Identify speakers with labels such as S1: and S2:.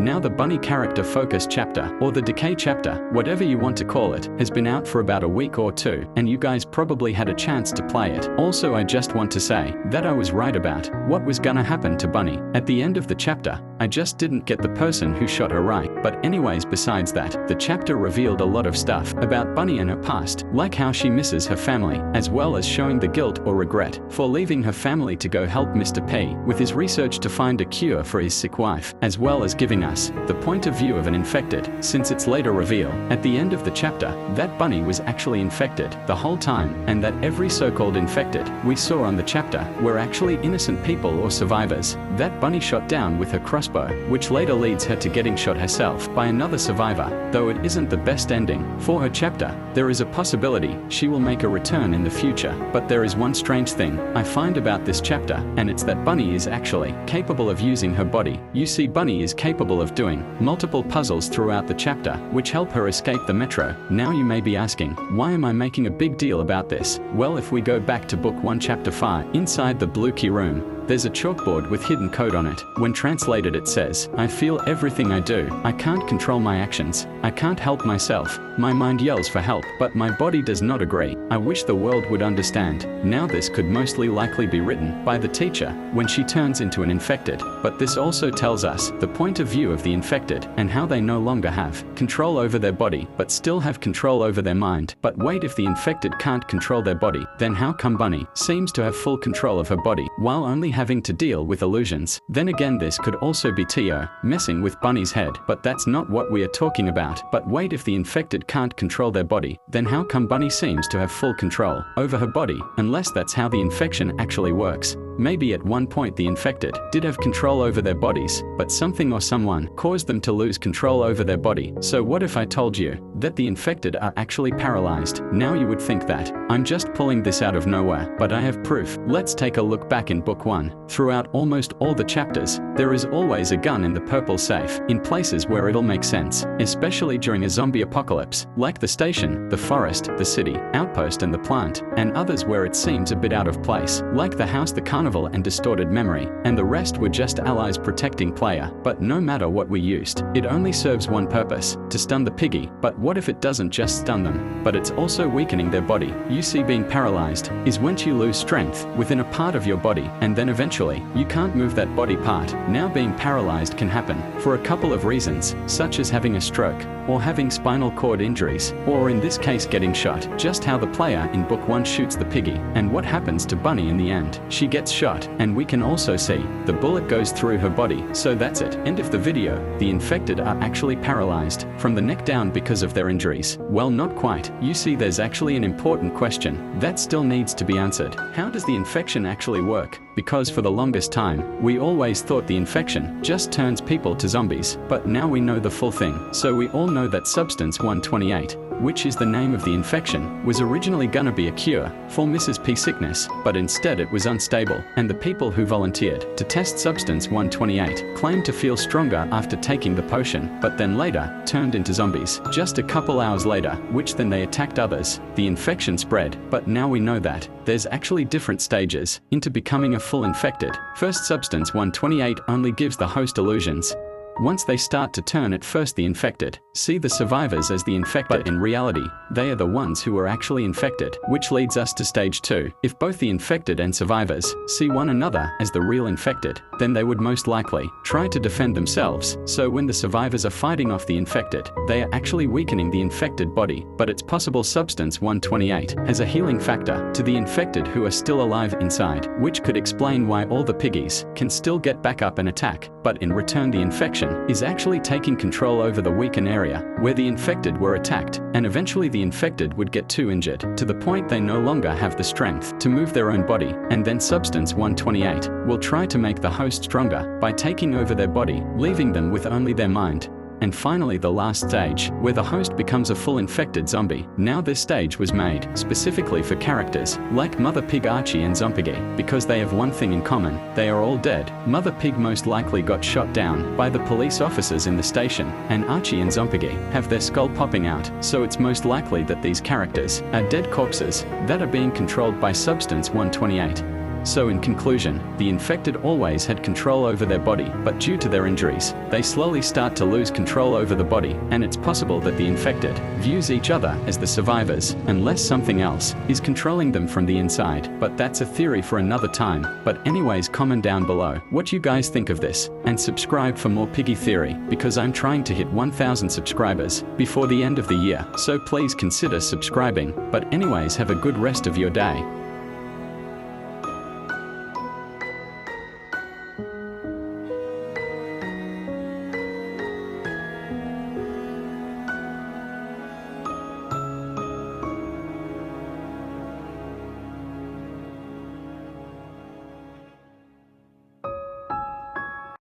S1: Now the bunny character focus chapter, or the decay chapter, whatever you want to call it, has been out for about a week or two, and you guys probably had a chance to play it. Also, I just want to say that I was right about what was gonna happen to Bunny. At the end of the chapter, I just didn't get the person who shot her right. But anyways, besides that, the chapter revealed a lot of stuff about Bunny and her past, like how she misses her family, as well as showing the guilt or regret for leaving her family to go help Mr. P with his research to find a cure for his sick wife, as well as giving us the point of view of an infected, since it's later reveal at the end of the chapter that Bunny was actually infected the whole time, and that every so-called infected we saw on the chapter were actually innocent people or survivors that Bunny shot down with her crossbow, which later leads her to getting shot herself by another survivor. Though it isn't the best ending for her chapter, there is a possibility she will make a return in the future. But there is one strange thing I find about this chapter, and it's that Bunny is actually capable of using her body. You see, Bunny is capable of doing multiple puzzles throughout the chapter, which help her escape the metro. Now you may be asking, why am I making a big deal about this? Well, if we go back to book 1 chapter 5, inside the blue key room, there's a chalkboard with hidden code on it. When translated, it says, "I feel everything I do. I can't control my actions. I can't help myself. My mind yells for help, but my body does not agree. I wish the world would understand." Now this could mostly likely be written by the teacher when she turns into an infected, but this also tells us the point of view of the infected and how they no longer have control over their body, but still have control over their mind. But wait, if the infected can't control their body, then how come Bunny seems to have full control of her body while only having to deal with illusions? Then again, this could also be Tio messing with Bunny's head, but that's not what we are talking about. But wait, if the infected can't control their body, then how come Bunny seems to have full control over her body? Unless that's how the infection actually works. Maybe at one point the infected did have control over their bodies, but something or someone caused them to lose control over their body. So what if I told you that the infected are actually paralyzed? Now you would think that I'm just pulling this out of nowhere, but I have proof. Let's take a look back in book 1. Throughout almost all the chapters, there is always a gun in the purple safe, in places where it'll make sense, especially during a zombie apocalypse, like the station, the forest, the city, outpost and the plant, and others where it seems a bit out of place, like the house, the carnival and distorted memory, and the rest were just allies protecting player. But no matter what we used, it only serves one purpose, to stun the piggy. But what if it doesn't just stun them, but it's also weakening their body? You see, being paralyzed is when you lose strength within a part of your body, and then eventually you can't move that body part. Now being paralyzed can happen for a couple of reasons, such as having a stroke, or having spinal cord injuries, or in this case getting shot. Just how the player in book 1 shoots the piggy, and what happens to Bunny in the end. She gets shot, and we can also see the bullet goes through her body. So that's it. End of the video. The infected are actually paralyzed from the neck down because of their injuries. Well, not quite. You see, there's actually an important question that still needs to be answered. How does the infection actually work? Because for the longest time, we always thought the infection just turns people to zombies, but now we know the full thing. So we all know that substance 128, which is the name of the infection, was originally gonna be a cure for Mrs. P sickness, but instead it was unstable, and the people who volunteered to test substance 128 claimed to feel stronger after taking the potion, but then later turned into zombies just a couple hours later, which then they attacked others. The infection spread, but now we know that there's actually different stages into becoming a full infected. First, substance 128 only gives the host illusions. Once they start to turn at first the infected, see the survivors as the infected, but in reality, they are the ones who are actually infected, which leads us to stage 2. If both the infected and survivors see one another as the real infected, then they would most likely try to defend themselves. So when the survivors are fighting off the infected, they are actually weakening the infected body. But it's possible substance 128 has a healing factor to the infected who are still alive inside, which could explain why all the piggies can still get back up and attack. But in return, the infection is actually taking control over the weakened area where the infected were attacked, and eventually the infected would get too injured to the point they no longer have the strength to move their own body, and then substance 128 will try to make the host stronger by taking over their body, leaving them with only their mind. And finally, the last stage, where the host becomes a full infected zombie. Now this stage was made specifically for characters like Mother Pig, Archie and Zompiggy, because they have one thing in common: they are all dead. Mother Pig most likely got shot down by the police officers in the station, and Archie and Zompiggy have their skull popping out, so it's most likely that these characters are dead corpses that are being controlled by substance 128. So in conclusion, the infected always had control over their body, but due to their injuries, they slowly start to lose control over the body, and it's possible that the infected views each other as the survivors, unless something else is controlling them from the inside. But that's a theory for another time. But anyways, comment down below what you guys think of this, and subscribe for more piggy theory, because I'm trying to hit 1,000 subscribers before the end of the year, so please consider subscribing. But anyways, have a good rest of your day.